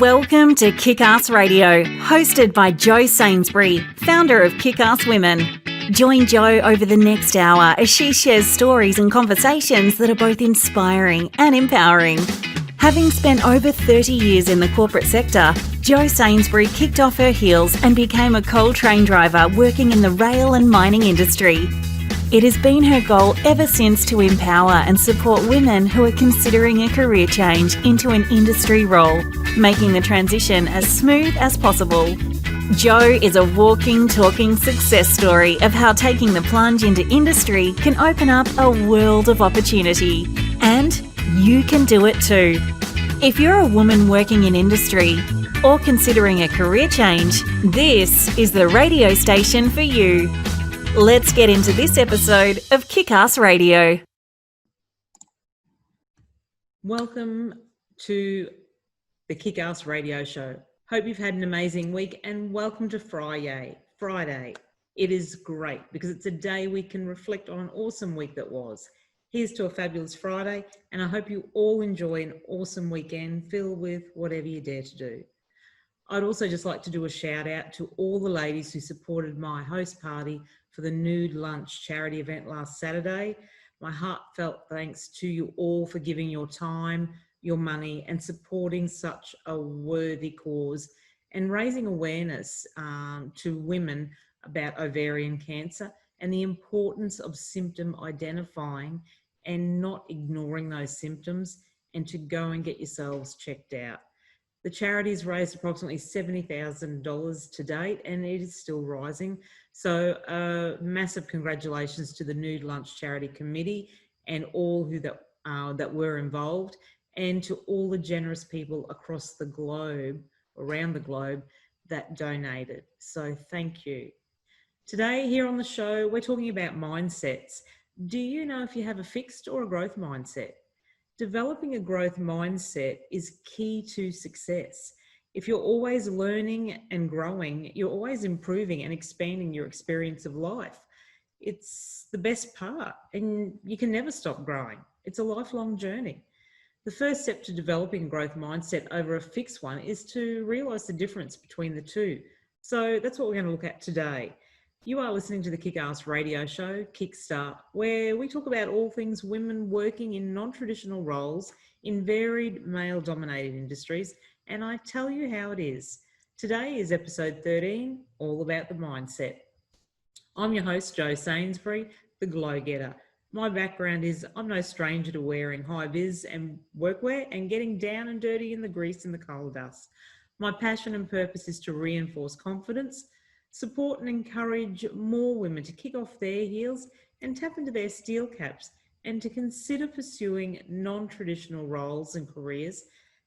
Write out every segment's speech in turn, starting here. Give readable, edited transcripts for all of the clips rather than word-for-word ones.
Welcome to Kickass Radio, hosted by Jo Sainsbury, founder of Kickass Women. Join Jo over the next hour as she shares stories and conversations that are both inspiring and empowering. Having spent over 30 years in the corporate sector, Jo Sainsbury kicked off her heels and became a coal train driver working in the rail and mining industry. It has been her goal ever since to empower and support women who are considering a career change into an industry role, making the transition as smooth as possible. Jo is a walking, talking success story of how taking the plunge into industry can open up a world of opportunity. And you can do it too. If you're a woman working in industry or considering a career change, this is the radio station for you. Let's get into this episode of Kickass Radio. Welcome to the Kickass Radio Show. Hope you've had an amazing week and welcome to Friday. It is great because it's a day we can reflect on an awesome week that was. Here's to a fabulous Friday, and I hope you all enjoy an awesome weekend filled with whatever you dare to do. I'd also just like to do a shout out to all the ladies who supported my host party for the Nude Lunch charity event last Saturday. My heartfelt thanks to you all for giving your time, your money, and supporting such a worthy cause and raising awareness to women about ovarian cancer and the importance of symptom identifying and not ignoring those symptoms and to go and get yourselves checked out. The charity's raised approximately $70,000 to date, and it is still rising. So massive congratulations to the Nude Lunch Charity Committee and all who that were involved, and to all the generous people across the globe, around the globe, that donated. So thank you. Today here on the show, we're talking about mindsets. Do you know if you have a fixed or a growth mindset? Developing a growth mindset is key to success. If you're always learning and growing, you're always improving and expanding your experience of life. It's the best part, and you can never stop growing. It's a lifelong journey. The first step to developing a growth mindset over a fixed one is to realise the difference between the two. So that's what we're going to look at today. You are listening to the Kickass Radio Show, Kickstart, where we talk about all things women working in non-traditional roles in varied male-dominated industries, and I tell you how it is. Today is episode 13, all about the mindset. I'm your host, Jo Sainsbury, the Glo-getter. My background is I'm no stranger to wearing high-vis and workwear and getting down and dirty in the grease and the coal dust. My passion and purpose is to reinforce confidence, support and encourage more women to kick off their heels and tap into their steel caps and to consider pursuing non-traditional roles and careers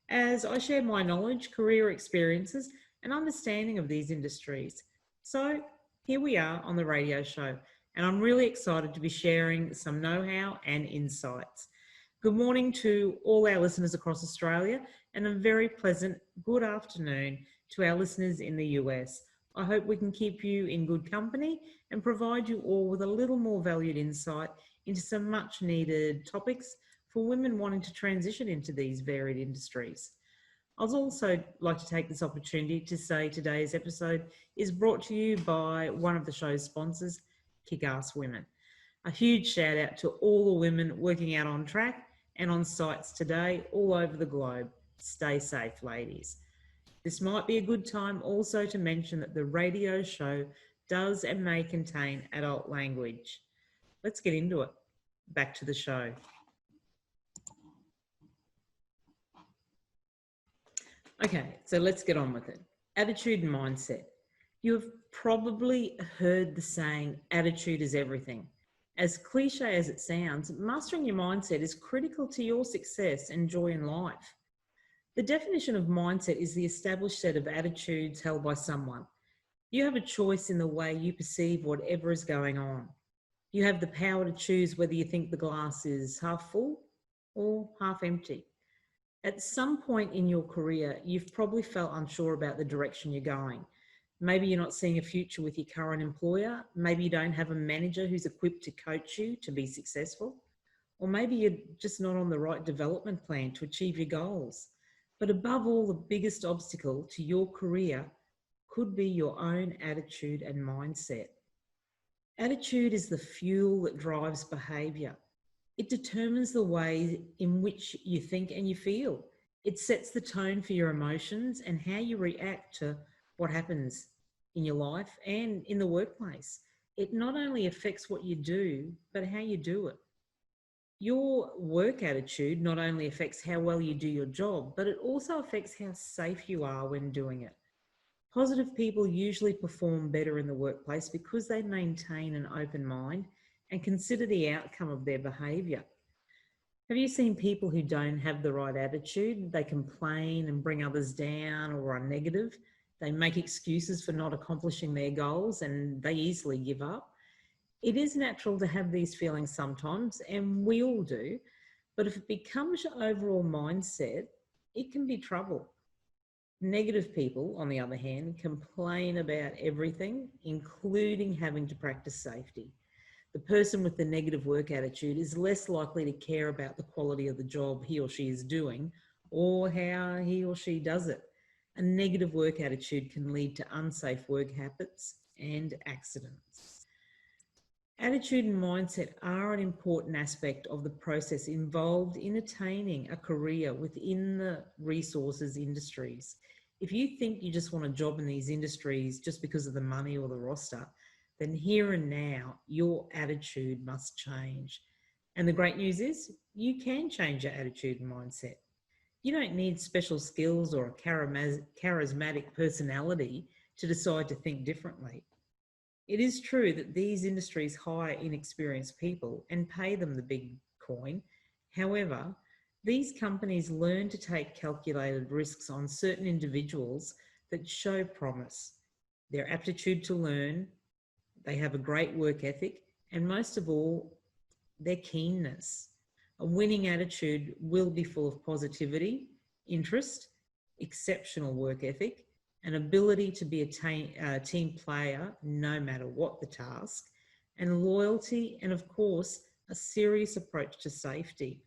as I share my knowledge, career experiences and understanding of these industries. So here we are on the radio show, and I'm really excited to be sharing some know-how and insights. Good morning to all our listeners across Australia and a very pleasant good afternoon to our listeners in the US. I hope we can keep you in good company and provide you all with a little more valued insight into some much needed topics for women wanting to transition into these varied industries. I'd also like to take this opportunity to say today's episode is brought to you by one of the show's sponsors, Kickass Women. A huge shout out to all the women working out on track and on sites today all over the globe. Stay safe, ladies. This might be a good time also to mention that the radio show does and may contain adult language. Let's get into it. Back to the show. Okay, so let's get on with it. Attitude and mindset. You have probably heard the saying, attitude is everything. As cliche as it sounds, mastering your mindset is critical to your success and joy in life. The definition of mindset is the established set of attitudes held by someone. You have a choice in the way you perceive whatever is going on. You have the power to choose whether you think the glass is half full or half empty. At some point in your career, you've probably felt unsure about the direction you're going. Maybe you're not seeing a future with your current employer. Maybe you don't have a manager who's equipped to coach you to be successful. Or maybe you're just not on the right development plan to achieve your goals. But above all, the biggest obstacle to your career could be your own attitude and mindset. Attitude is the fuel that drives behaviour. It determines the way in which you think and you feel. It sets the tone for your emotions and how you react to what happens in your life and in the workplace. It not only affects what you do, but how you do it. Your work attitude not only affects how well you do your job, but it also affects how safe you are when doing it. Positive people usually perform better in the workplace because they maintain an open mind and consider the outcome of their behaviour. Have you seen people who don't have the right attitude? They complain and bring others down or are negative. They make excuses for not accomplishing their goals and they easily give up. It is natural to have these feelings sometimes, and we all do, but if it becomes your overall mindset, it can be trouble. Negative people, on the other hand, complain about everything, including having to practice safety. The person with the negative work attitude is less likely to care about the quality of the job he or she is doing or how he or she does it. A negative work attitude can lead to unsafe work habits and accidents. Attitude and mindset are an important aspect of the process involved in attaining a career within the resources industries. If you think you just want a job in these industries just because of the money or the roster, then here and now, your attitude must change. And the great news is you can change your attitude and mindset. You don't need special skills or a charismatic personality to decide to think differently. It is true that these industries hire inexperienced people and pay them the big coin. However, these companies learn to take calculated risks on certain individuals that show promise, their aptitude to learn, they have a great work ethic, and most of all, their keenness. A winning attitude will be full of positivity, interest, exceptional work ethic, an ability to be a team player no matter what the task, and loyalty, and of course, a serious approach to safety.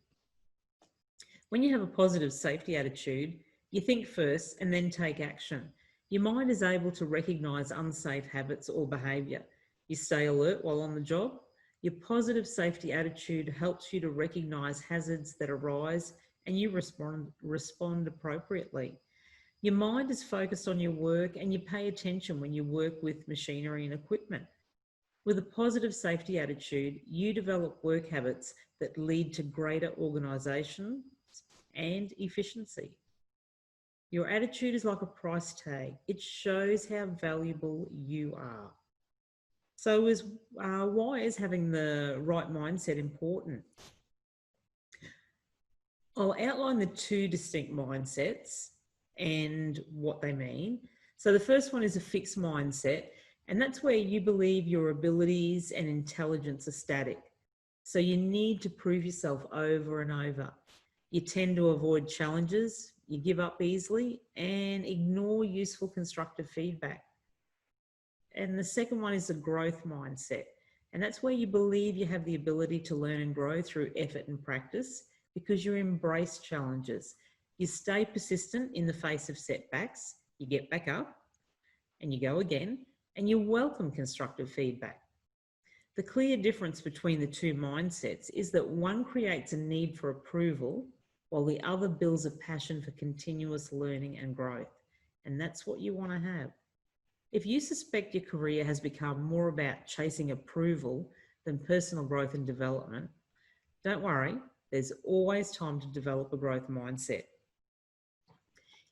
When you have a positive safety attitude, you think first and then take action. Your mind is able to recognise unsafe habits or behaviour. You stay alert while on the job. Your positive safety attitude helps you to recognise hazards that arise and you respond appropriately. Your mind is focused on your work and you pay attention when you work with machinery and equipment. With a positive safety attitude, you develop work habits that lead to greater organisation and efficiency. Your attitude is like a price tag. It shows how valuable you are. So why is having the right mindset important? I'll outline the two distinct mindsets and what they mean. So the first one is a fixed mindset, and that's where you believe your abilities and intelligence are static. So you need to prove yourself over and over. You tend to avoid challenges, you give up easily, and ignore useful constructive feedback. And the second one is a growth mindset. And that's where you believe you have the ability to learn and grow through effort and practice because you embrace challenges. You stay persistent in the face of setbacks, you get back up and you go again, and you welcome constructive feedback. The clear difference between the two mindsets is that one creates a need for approval while the other builds a passion for continuous learning and growth. And that's what you want to have. If you suspect your career has become more about chasing approval than personal growth and development, don't worry, there's always time to develop a growth mindset.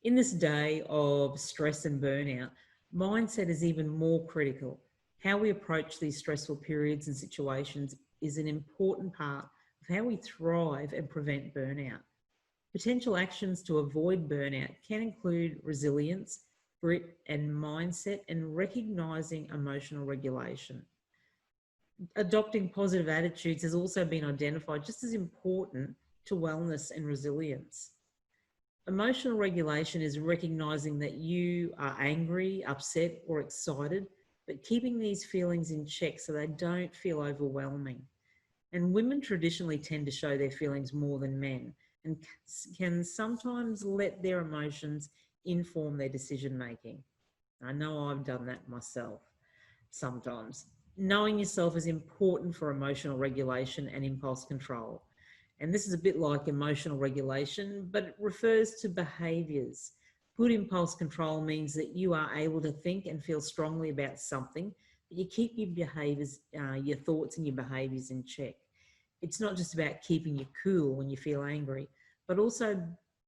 In this day of stress and burnout, mindset is even more critical. How we approach these stressful periods and situations is an important part of how we thrive and prevent burnout. Potential actions to avoid burnout can include resilience, grit and mindset, and recognizing emotional regulation. Adopting positive attitudes has also been identified just as important to wellness and resilience. Emotional regulation is recognizing that you are angry, upset, or excited, but keeping these feelings in check so they don't feel overwhelming. And women traditionally tend to show their feelings more than men, and can sometimes let their emotions inform their decision making. I know I've done that myself sometimes. Knowing yourself is important for emotional regulation and impulse control. And this is a bit like emotional regulation, but it refers to behaviours. Good impulse control means that you are able to think and feel strongly about something, but you keep your behaviours, your thoughts and your behaviours in check. It's not just about keeping you cool when you feel angry, but also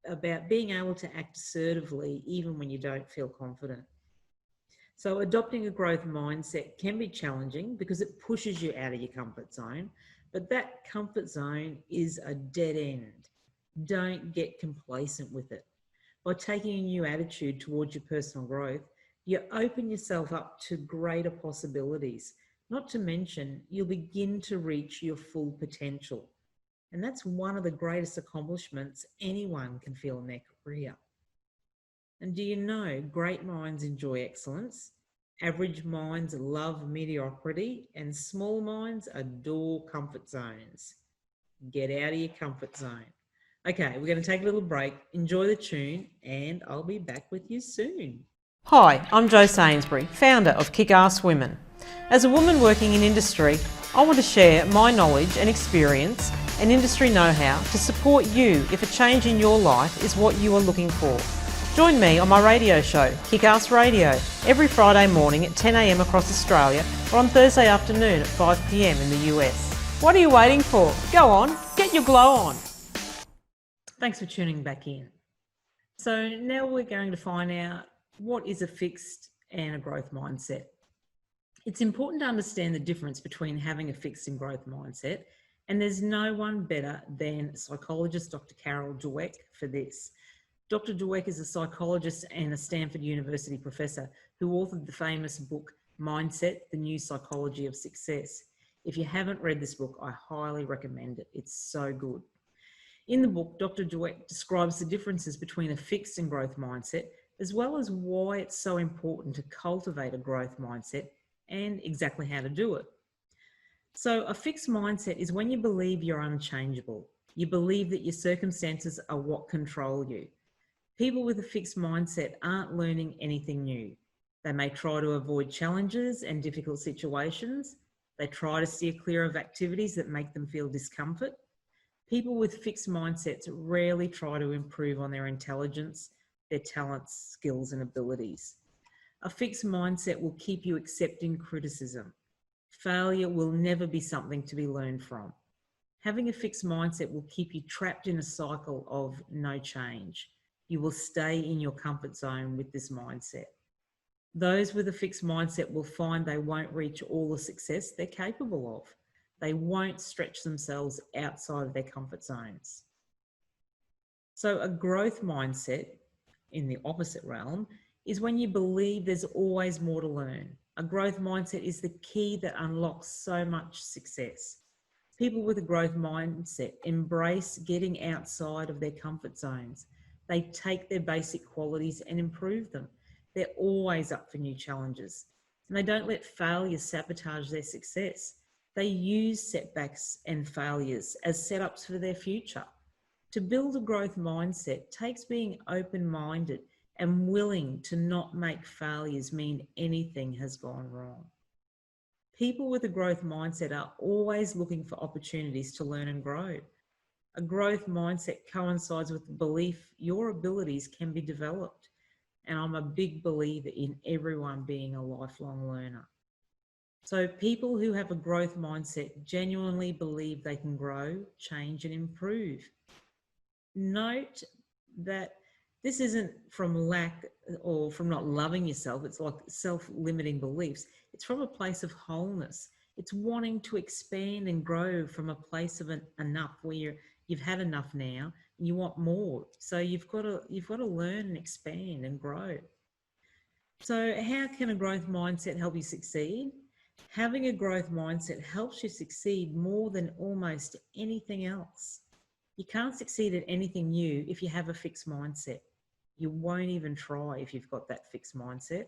about being able to act assertively even when you don't feel confident. So adopting a growth mindset can be challenging because it pushes you out of your comfort zone, but that comfort zone is a dead end. Don't get complacent with it. By taking a new attitude towards your personal growth, you open yourself up to greater possibilities. Not to mention, you'll begin to reach your full potential. And that's one of the greatest accomplishments anyone can feel in their career. And do you know, great minds enjoy excellence, average minds love mediocrity, and small minds adore comfort zones. Get out of your comfort zone. Okay, we're going to take a little break, enjoy the tune, and I'll be back with you soon. Hi, I'm Jo Sainsbury, founder of Kickass Women. As a woman working in industry, I want to share my knowledge and experience and industry know-how to support you if a change in your life is what you are looking for. Join me on my radio show, Kickass Radio, every Friday morning at 10 a.m. across Australia or on Thursday afternoon at 5 p.m. in the US. What are you waiting for? Go on, get your glow on. Thanks for tuning back in. So now we're going to find out what is a fixed and a growth mindset. It's important to understand the difference between having a fixed and growth mindset, and there's no one better than psychologist Dr. Carol Dweck for this. Dr. Dweck is a psychologist and a Stanford University professor who authored the famous book, Mindset, The New Psychology of Success. If you haven't read this book, I highly recommend it. It's so good. In the book, Dr. Dweck describes the differences between a fixed and growth mindset, as well as why it's so important to cultivate a growth mindset and exactly how to do it. So a fixed mindset is when you believe you're unchangeable. You believe that your circumstances are what control you. People with a fixed mindset aren't learning anything new. They may try to avoid challenges and difficult situations. They try to steer clear of activities that make them feel discomfort. People with fixed mindsets rarely try to improve on their intelligence, their talents, skills, and abilities. A fixed mindset will keep you accepting criticism. Failure will never be something to be learned from. Having a fixed mindset will keep you trapped in a cycle of no change. You will stay in your comfort zone with this mindset. Those with a fixed mindset will find they won't reach all the success they're capable of. They won't stretch themselves outside of their comfort zones. So a growth mindset, in the opposite realm, is when you believe there's always more to learn. A growth mindset is the key that unlocks so much success. People with a growth mindset embrace getting outside of their comfort zones. They take their basic qualities and improve them. They're always up for new challenges, and they don't let failure sabotage their success. They use setbacks and failures as setups for their future. To build a growth mindset takes being open-minded and willing to not make failures mean anything has gone wrong. People with a growth mindset are always looking for opportunities to learn and grow. A growth mindset coincides with the belief your abilities can be developed. And I'm a big believer in everyone being a lifelong learner. So people who have a growth mindset genuinely believe they can grow, change, and improve. Note that this isn't from lack or from not loving yourself. It's like self-limiting beliefs. It's from a place of wholeness. It's wanting to expand and grow from a place of enough, where you've had enough now and you want more. So you've got to learn and expand and grow. So how can a growth mindset help you succeed? Having a growth mindset helps you succeed more than almost anything else. You can't succeed at anything new if you have a fixed mindset. You won't even try if you've got that fixed mindset.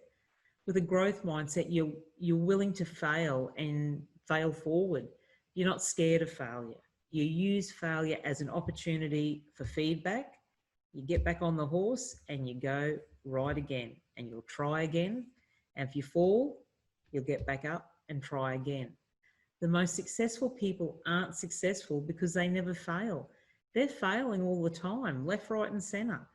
With a growth mindset, you're willing to fail and fail forward. You're not scared of failure. You use failure as an opportunity for feedback. You get back on the horse and you go right again, and you'll try again. And if you fall, you'll get back up and try again. The most successful people aren't successful because they never fail. They're failing all the time, left, right, and center.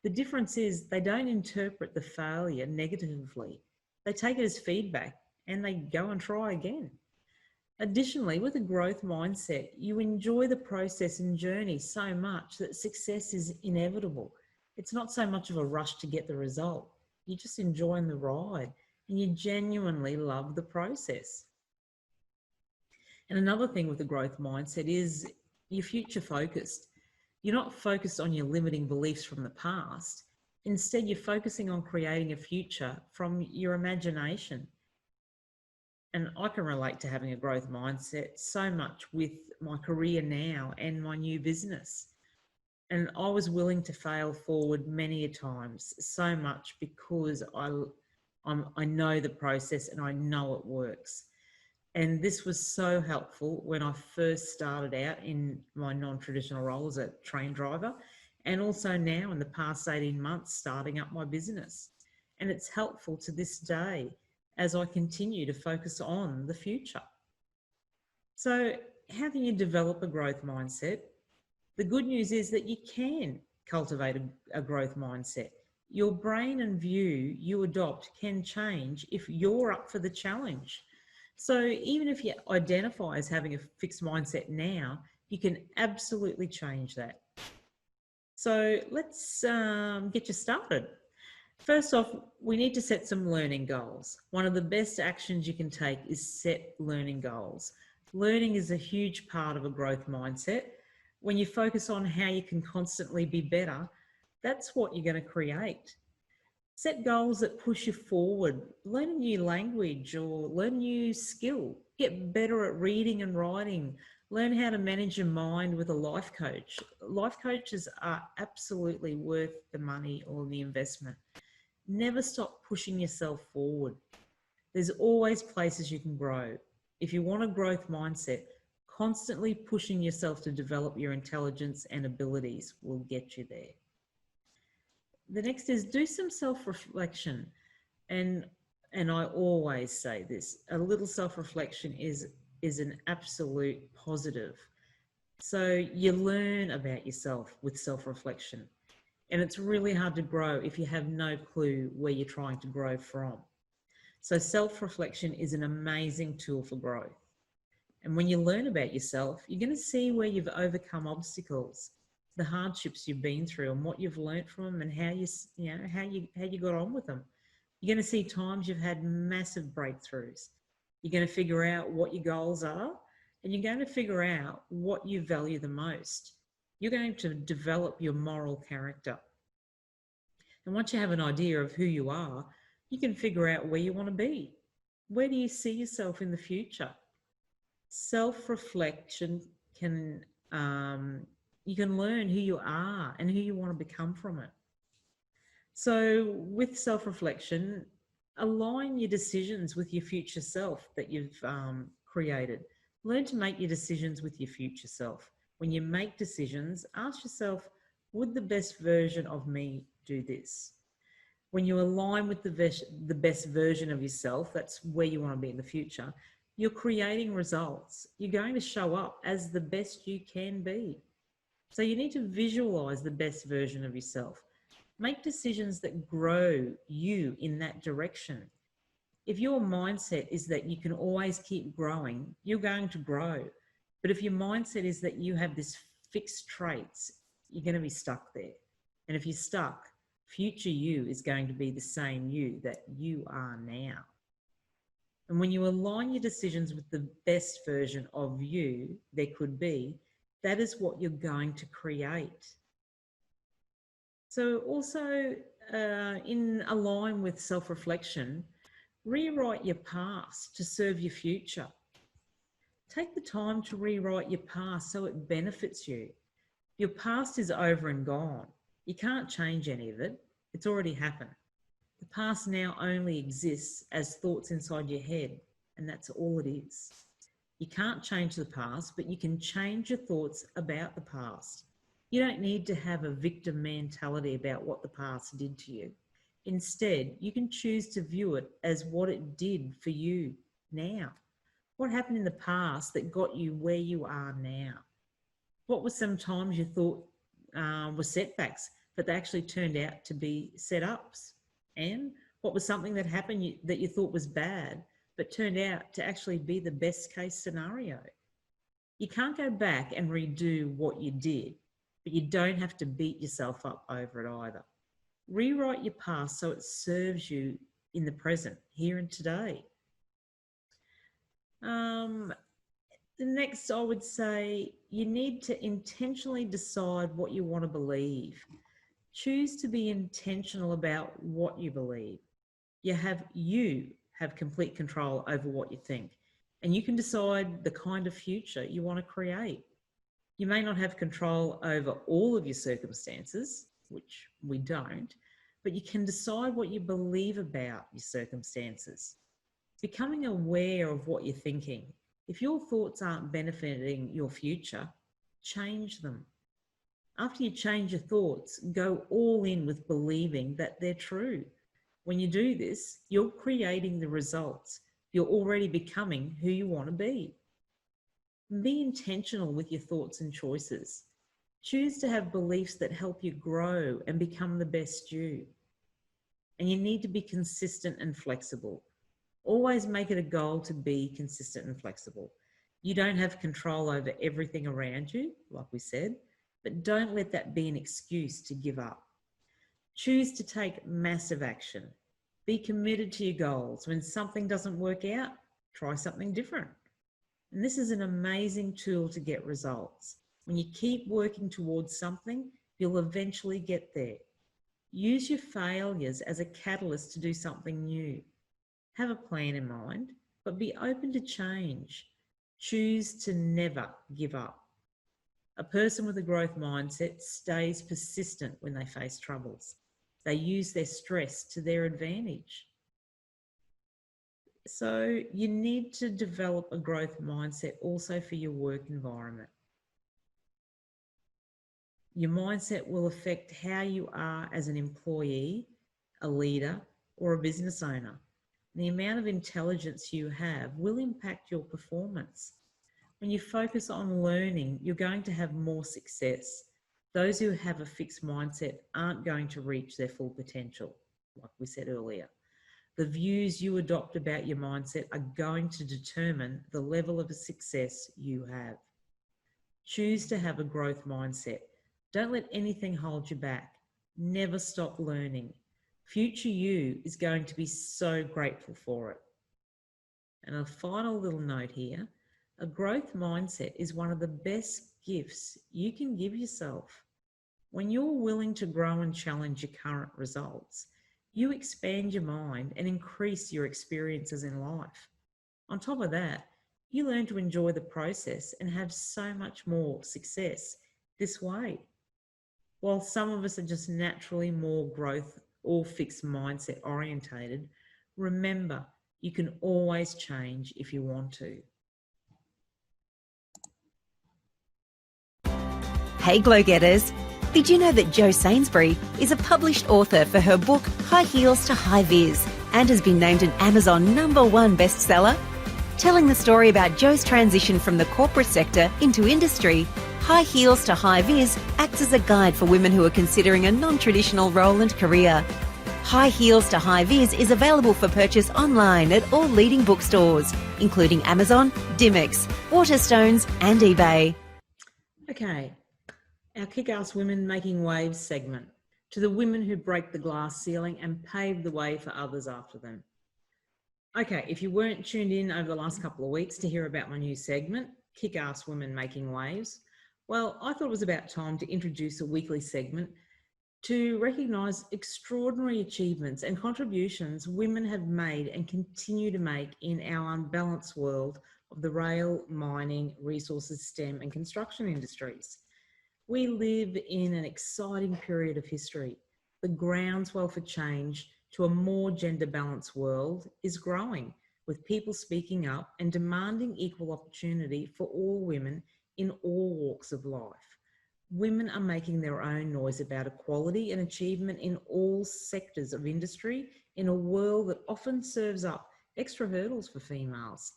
The difference is they don't interpret the failure negatively. They take it as feedback and they go and try again. Additionally, with a growth mindset, you enjoy the process and journey so much that success is inevitable. It's not so much of a rush to get the result. You're just enjoying the ride and you genuinely love the process. And another thing with a growth mindset is you're future focused. You're not focused on your limiting beliefs from the past. Instead, you're focusing on creating a future from your imagination. And I can relate to having a growth mindset so much with my career now and my new business. And I was willing to fail forward many a times, so much because I know the process and I know it works. And this was so helpful when I first started out in my non-traditional role as a train driver, and also now in the past 18 months starting up my business. And it's helpful to this day as I continue to focus on the future. So how can you develop a growth mindset? The good news is that you can cultivate a growth mindset. Your brain and view you adopt can change if you're up for the challenge. So even if you identify as having a fixed mindset now, you can absolutely change that. So let's get you started. First off, we need to set some learning goals. One of the best actions you can take is set learning goals. Learning is a huge part of a growth mindset. When you focus on how you can constantly be better, that's what you're going to create. Set goals that push you forward. Learn a new language or learn a new skill. Get better at reading and writing. Learn how to manage your mind with a life coach. Life coaches are absolutely worth the money or the investment. Never stop pushing yourself forward. There's always places you can grow. If you want a growth mindset, constantly pushing yourself to develop your intelligence and abilities will get you there. The next is do some self-reflection. And I always say this, a little self-reflection is an absolute positive. So you learn about yourself with self-reflection. And it's really hard to grow if you have no clue where you're trying to grow from. So self-reflection is an amazing tool for growth. And when you learn about yourself, you're going to see where you've overcome obstacles, the hardships you've been through and what you've learned from them and how you got on with them. You're going to see times you've had massive breakthroughs. You're going to figure out what your goals are, and you're going to figure out what you value the most. You're going to develop your moral character. And once you have an idea of who you are, you can figure out where you want to be. Where do you see yourself in the future? Self-reflection can, you can learn who you are and who you want to become from it. So with self-reflection, align your decisions with your future self that you've created. Learn to make your decisions with your future self. When you make decisions, ask yourself, would the best version of me do this? When you align with the best version of yourself, that's where you want to be in the future, you're creating results. You're going to show up as the best you can be. So you need to visualize the best version of yourself. Make decisions that grow you in that direction. If your mindset is that you can always keep growing, you're going to grow. But if your mindset is that you have this fixed traits, you're going to be stuck there. And if you're stuck, future you is going to be the same you that you are now. And when you align your decisions with the best version of you there could be, that is what you're going to create. So also in align with self-reflection, rewrite your past to serve your future. Take the time to rewrite your past so it benefits you. Your past is over and gone. You can't change any of it. It's already happened. The past now only exists as thoughts inside your head, and that's all it is. You can't change the past, but you can change your thoughts about the past. You don't need to have a victim mentality about what the past did to you. Instead, you can choose to view it as what it did for you now. What happened in the past that got you where you are now? What were some times you thought were setbacks, but they actually turned out to be set-ups? And what was something that happened that you thought was bad, but turned out to actually be the best case scenario? You can't go back and redo what you did, but you don't have to beat yourself up over it either. Rewrite your past so it serves you in the present, here and today. The next, I would say, you need to intentionally decide what you want to believe. Choose to be intentional about what you believe. You have complete control over what you think, and you can decide the kind of future you want to create. You may not have control over all of your circumstances, which we don't, but you can decide what you believe about your circumstances. Becoming aware of what you're thinking. If your thoughts aren't benefiting your future, change them. After you change your thoughts, go all in with believing that they're true. When you do this, you're creating the results. You're already becoming who you want to be. Be intentional with your thoughts and choices. Choose to have beliefs that help you grow and become the best you. And you need to be consistent and flexible. Always make it a goal to be consistent and flexible. You don't have control over everything around you, like we said, but don't let that be an excuse to give up. Choose to take massive action. Be committed to your goals. When something doesn't work out, try something different. And this is an amazing tool to get results. When you keep working towards something, you'll eventually get there. Use your failures as a catalyst to do something new. Have a plan in mind, but be open to change. Choose to never give up. A person with a growth mindset stays persistent when they face troubles. They use their stress to their advantage. So you need to develop a growth mindset also for your work environment. Your mindset will affect how you are as an employee, a leader, or a business owner. The amount of intelligence you have will impact your performance. When you focus on learning, you're going to have more success. Those who have a fixed mindset aren't going to reach their full potential, like we said earlier. The views you adopt about your mindset are going to determine the level of success you have. Choose to have a growth mindset. Don't let anything hold you back. Never stop learning. Future you is going to be so grateful for it. And a final little note here, a growth mindset is one of the best gifts you can give yourself. When you're willing to grow and challenge your current results, you expand your mind and increase your experiences in life. On top of that, you learn to enjoy the process and have so much more success this way. While some of us are just naturally more growth or fixed mindset orientated, remember, you can always change if you want to. Hey Glo-getters, did you know that Jo Sainsbury is a published author for her book High Heels to High Vis and has been named an Amazon #1 bestseller? Telling the story about Jo's transition from the corporate sector into industry, High Heels to High Vis acts as a guide for women who are considering a non-traditional role and career. High Heels to High Vis is available for purchase online at all leading bookstores, including Amazon, Dimmicks, Waterstones and eBay. Okay, our Kick-Ass Women Making Waves segment, to the women who break the glass ceiling and pave the way for others after them. Okay, if you weren't tuned in over the last couple of weeks to hear about my new segment, Kick-Ass Women Making Waves, well, I thought it was about time to introduce a weekly segment to recognise extraordinary achievements and contributions women have made and continue to make in our unbalanced world of the rail, mining, resources, STEM and construction industries. We live in an exciting period of history. The groundswell for change to a more gender balanced world is growing. with people speaking up and demanding equal opportunity for all women in all walks of life. Women are making their own noise about equality and achievement in all sectors of industry in a world that often serves up extra hurdles for females.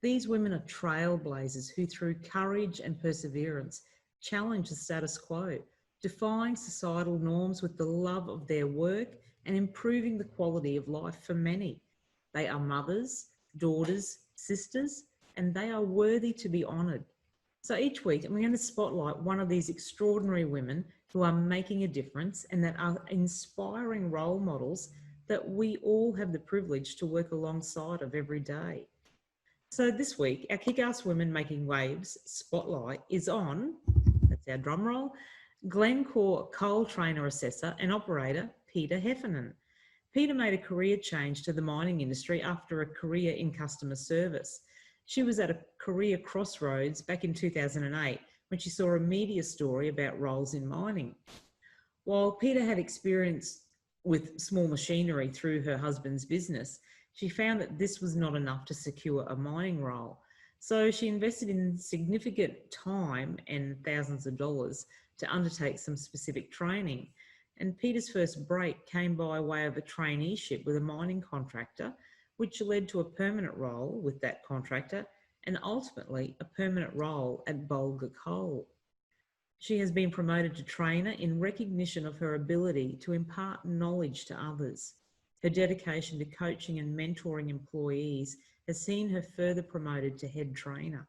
These women are trailblazers who, through courage and perseverance, challenge the status quo, defying societal norms with the love of their work and improving the quality of life for many. They are mothers, daughters, sisters, and they are worthy to be honoured. So each week, I'm going to spotlight one of these extraordinary women who are making a difference and that are inspiring role models that we all have the privilege to work alongside of every day. So this week, our Kick-Ass Women Making Waves spotlight is on, that's our drum roll, Glencore coal trainer assessor and operator, Peter Heffernan. Peter made a career change to the mining industry after a career in customer service. She was at a career crossroads back in 2008 when she saw a media story about roles in mining. While Peter had experience with small machinery through her husband's business, she found that this was not enough to secure a mining role. So she invested in significant time and thousands of dollars to undertake some specific training. And Peter's first break came by way of a traineeship with a mining contractor, which led to a permanent role with that contractor and ultimately a permanent role at Bulga Coal. She has been promoted to trainer in recognition of her ability to impart knowledge to others. Her dedication to coaching and mentoring employees has seen her further promoted to head trainer.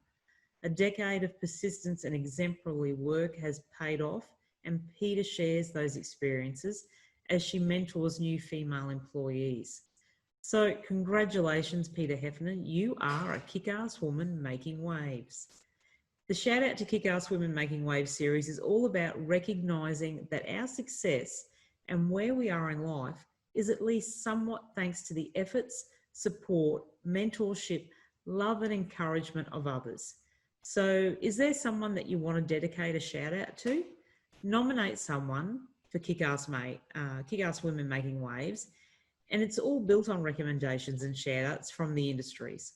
A decade of persistence and exemplary work has paid off, and Peter shares those experiences as she mentors new female employees. So congratulations, Peter Heffernan. You are a kick-ass woman making waves. The Shout Out to Kick-Ass Women Making Waves series is all about recognising that our success and where we are in life is at least somewhat thanks to the efforts, support, mentorship, love and encouragement of others. So is there someone that you want to dedicate a shout out to? Nominate someone for Kick-Ass Women Making Waves, and it's all built on recommendations and shout outs from the industries.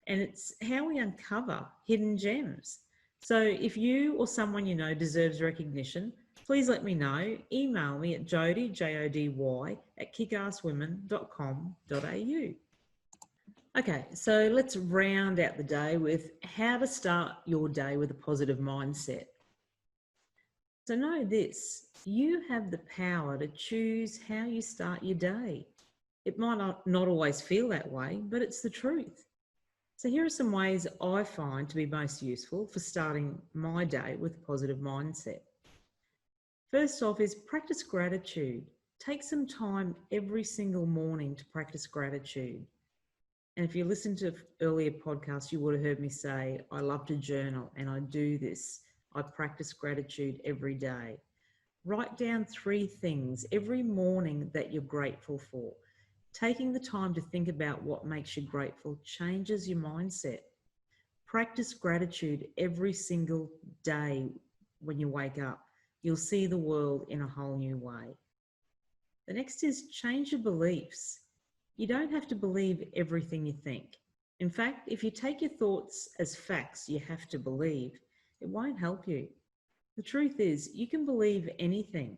And it's how we uncover hidden gems. So if you or someone you know deserves recognition, please let me know. Email me at jody, Jody, at kickasswomen.com.au. Okay, so let's round out the day with how to start your day with a positive mindset. So know this, you have the power to choose how you start your day. It might not always feel that way, but it's the truth. So here are some ways I find to be most useful for starting my day with a positive mindset. First off is practice gratitude. Take some time every single morning to practice gratitude. And if you listen to earlier podcasts, you would have heard me say, I love to journal and I do this. I practice gratitude every day. Write down 3 things every morning that you're grateful for. Taking the time to think about what makes you grateful changes your mindset. Practice gratitude every single day when you wake up. You'll see the world in a whole new way. The next is change your beliefs. You don't have to believe everything you think. In fact, if you take your thoughts as facts you have to believe, it won't help you. The truth is, you can believe anything.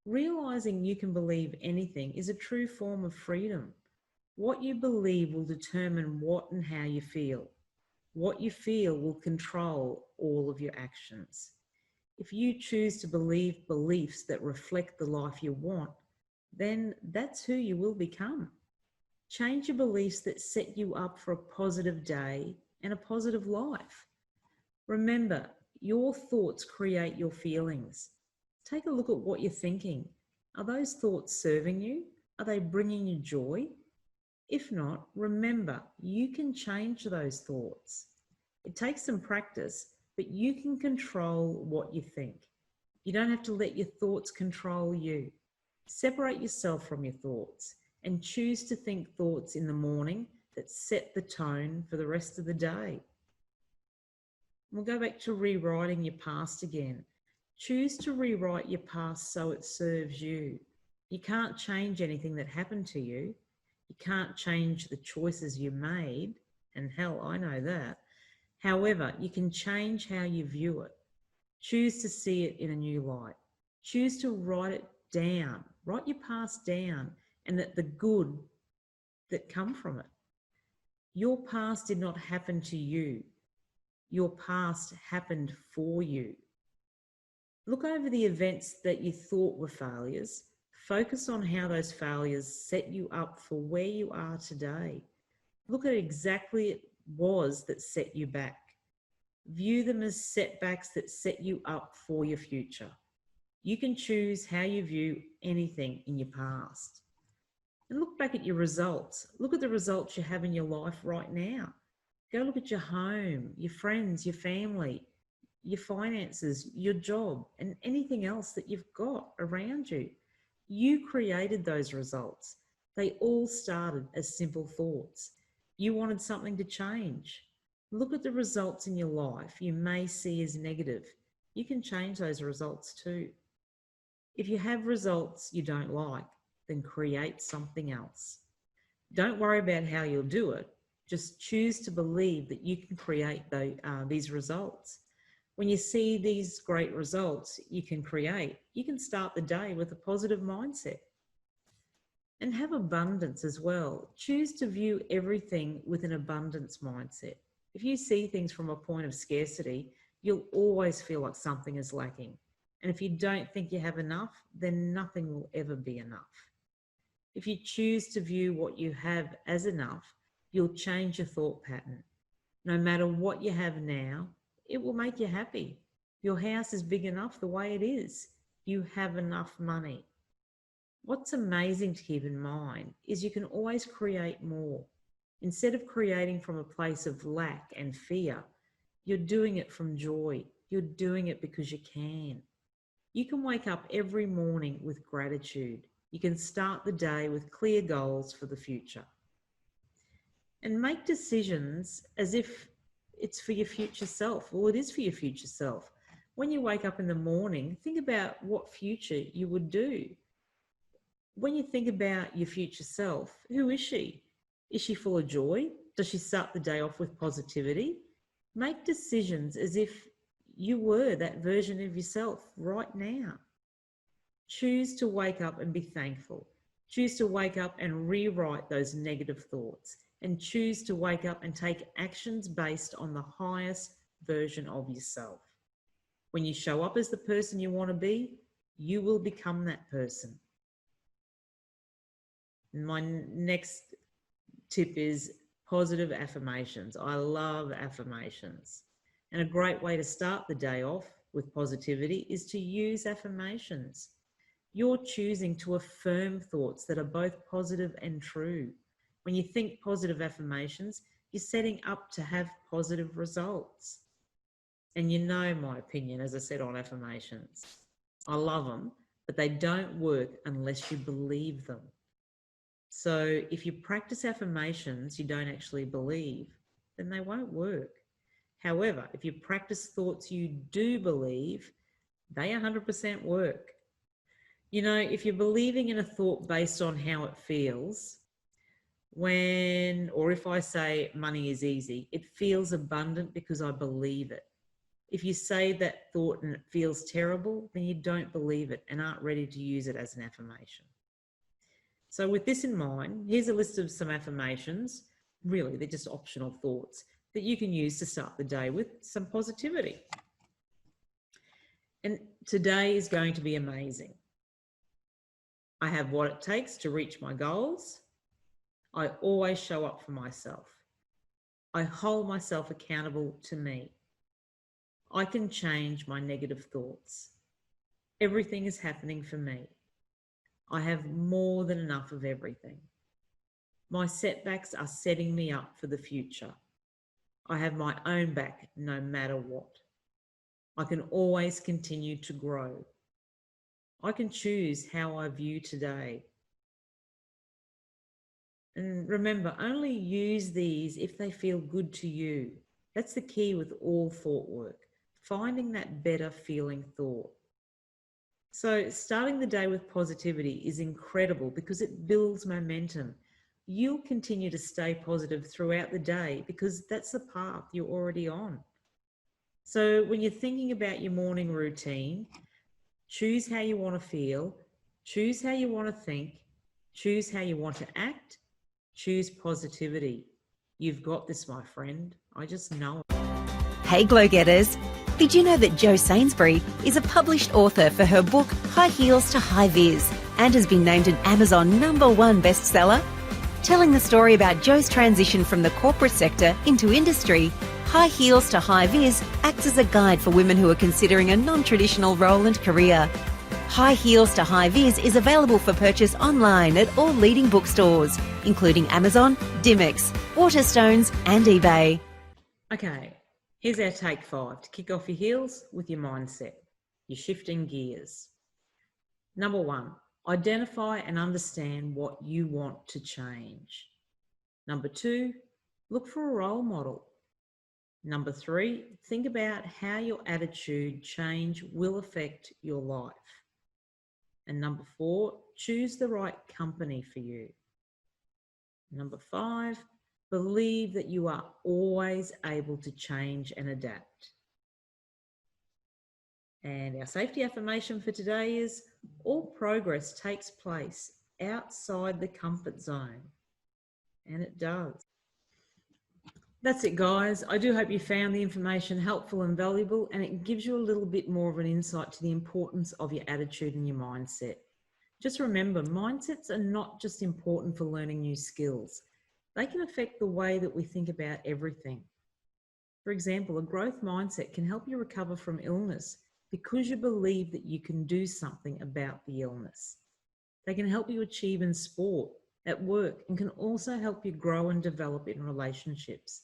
Realizing you can believe anything is a true form of freedom. What you believe will determine what and how you feel. What you feel will control all of your actions. If you choose to believe beliefs that reflect the life you want, then that's who you will become. Change your beliefs that set you up for a positive day and a positive life. Remember, your thoughts create your feelings. Take a look at what you're thinking. Are those thoughts serving you? Are they bringing you joy? If not, remember, you can change those thoughts. It takes some practice, but you can control what you think. You don't have to let your thoughts control you. Separate yourself from your thoughts and choose to think thoughts in the morning that set the tone for the rest of the day. We'll go back to rewriting your past again. Choose to rewrite your past so it serves you. You can't change anything that happened to you. You can't change the choices you made, and hell, I know that. However, you can change how you view it. Choose to see it in a new light. Choose to write it down. Write your past down and the good that come from it. Your past did not happen to you. Your past happened for you. Look over the events that you thought were failures. Focus on how those failures set you up for where you are today. Look at exactly it was that set you back. View them as setbacks that set you up for your future. You can choose how you view anything in your past. And look back at your results. Look at the results you have in your life right now. Go look at your home, your friends, your family, your finances, your job, and anything else that you've got around you. You created those results. They all started as simple thoughts. You wanted something to change. Look at the results in your life you may see as negative. You can change those results too. If you have results you don't like, then create something else. Don't worry about how you'll do it. Just choose to believe that you can create these results. When you see these great results you can create, you can start the day with a positive mindset. And have abundance as well. Choose to view everything with an abundance mindset. If you see things from a point of scarcity, you'll always feel like something is lacking. And if you don't think you have enough, then nothing will ever be enough. If you choose to view what you have as enough, you'll change your thought pattern. No matter what you have now, it will make you happy. Your house is big enough the way it is. You have enough money. What's amazing to keep in mind is you can always create more. Instead of creating from a place of lack and fear, you're doing it from joy. You're doing it because you can. You can wake up every morning with gratitude. You can start the day with clear goals for the future. And make decisions as if it's for your future self. Well, it is for your future self. When you wake up in the morning, think about what future you would do. When you think about your future self, who is she? Is she full of joy? Does she start the day off with positivity? Make decisions as if you were that version of yourself right now. Choose to wake up and be thankful. Choose to wake up and rewrite those negative thoughts. And choose to wake up and take actions based on the highest version of yourself. When you show up as the person you want to be, you will become that person. My next tip is positive affirmations. I love affirmations. And a great way to start the day off with positivity is to use affirmations. You're choosing to affirm thoughts that are both positive and true. When you think positive affirmations, you're setting up to have positive results. And you know my opinion, as I said, on affirmations. I love them, but they don't work unless you believe them. So if you practice affirmations you don't actually believe, then they won't work. However, if you practice thoughts you do believe, they 100% work. You know, if you're believing in a thought based on how it feels, if I say money is easy, it feels abundant because I believe it. If you say that thought and it feels terrible, then you don't believe it and aren't ready to use it as an affirmation. So with this in mind, here's a list of some affirmations. Really, they're just optional thoughts that you can use to start the day with some positivity. And today is going to be amazing. I have what it takes to reach my goals. I always show up for myself. I hold myself accountable to me. I can change my negative thoughts. Everything is happening for me. I have more than enough of everything. My setbacks are setting me up for the future. I have my own back no matter what. I can always continue to grow. I can choose how I view today. And remember, only use these if they feel good to you. That's the key with all thought work, finding that better feeling thought. So starting the day with positivity is incredible because it builds momentum. you'll continue to stay positive throughout the day because that's the path you're already on. So when you're thinking about your morning routine, choose how you want to feel, choose how you want to think, choose how you want to act, choose positivity. You've got this, my friend. I just know it. Hey Glo-getters, did you know that Jo Sainsbury is a published author for her book High Heels to High Vis and has been named an Amazon #1 bestseller? Telling the story about Jo's transition from the corporate sector into industry, High Heels to High Vis acts as a guide for women who are considering a non-traditional role and career. High Heels to High Vis is available for purchase online at all leading bookstores, including Amazon, Dimex, Waterstones and eBay. Okay, here's our take 5 to kick off your heels with your mindset. You're shifting gears. Number 1, identify and understand what you want to change. Number 2, look for a role model. Number 3, think about how your attitude change will affect your life. And number 4, choose the right company for you. Number 5, believe that you are always able to change and adapt. And our safety affirmation for today is, all progress takes place outside the comfort zone. And it does. That's it, guys. I do hope you found the information helpful and valuable, and it gives you a little bit more of an insight to the importance of your attitude and your mindset. Just remember, mindsets are not just important for learning new skills. They can affect the way that we think about everything. For example, a growth mindset can help you recover from illness because you believe that you can do something about the illness. They can help you achieve in sport, at work, and can also help you grow and develop in relationships.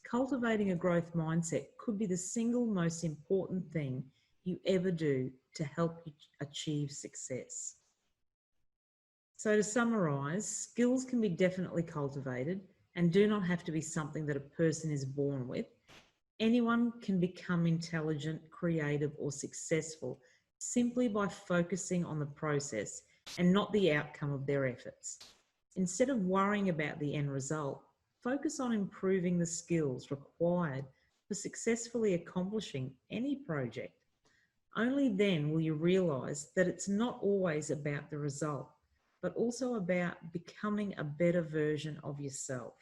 Cultivating a growth mindset could be the single most important thing you ever do to help you achieve success. So to summarize, skills can be definitely cultivated and do not have to be something that a person is born with. Anyone can become intelligent, creative, or successful simply by focusing on the process and not the outcome of their efforts. Instead of worrying about the end result, focus on improving the skills required for successfully accomplishing any project. Only then will you realize that it's not always about the result, but also about becoming a better version of yourself.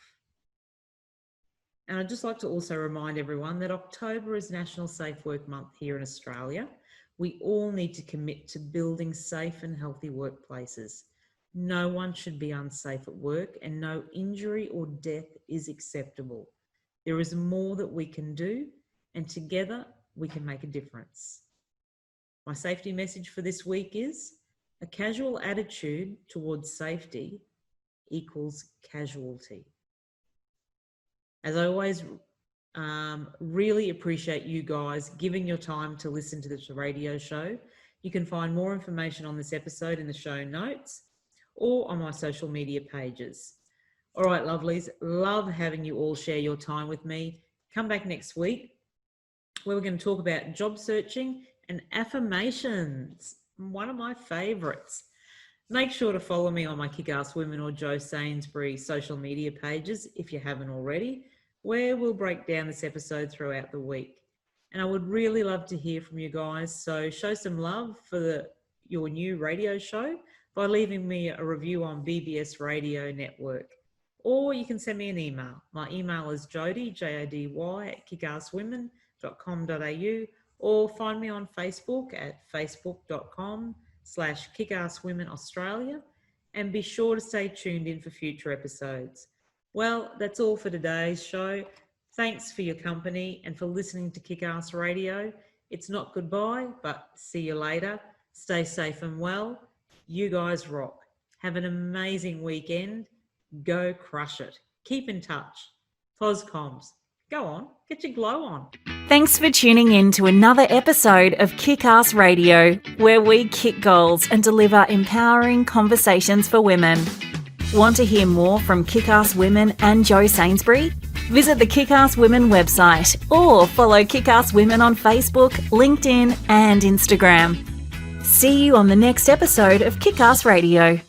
And I'd just like to also remind everyone that October is National Safe Work Month here in Australia. We all need to commit to building safe and healthy workplaces. No one should be unsafe at work, and no injury or death is acceptable. There is more that we can do, and together we can make a difference. My safety message for this week is, a casual attitude towards safety equals casualty. As I always really appreciate you guys giving your time to listen to this radio show. You can find more information on this episode in the show notes or on my social media pages. All right, lovelies, love having you all share your time with me. Come back next week where we're going to talk about job searching and affirmations, one of my favorites. Make sure to follow me on my Kickass Women or Jo Sainsbury social media pages if you haven't already, where we'll break down this episode throughout the week. And I would really love to hear from you guys, so show some love for your new radio show by leaving me a review on BBS Radio Network. Or you can send me an email. My email is jody, Jody, at kickasswomen.com.au, or find me on Facebook at facebook.com/kickasswomenaustralia, and be sure to stay tuned in for future episodes. Well, that's all for today's show. Thanks for your company and for listening to Kickass Radio. It's not goodbye, but see you later. Stay safe and well. You guys rock. Have an amazing weekend. Go crush it. Keep in touch. Foscoms. Go on, get your glow on. Thanks for tuning in to another episode of Kickass Radio, where we kick goals and deliver empowering conversations for women. Want to hear more from Kickass Women and Jo Sainsbury? Visit the Kickass Women website or follow Kickass Women on Facebook, LinkedIn and Instagram. See you on the next episode of Kickass Radio.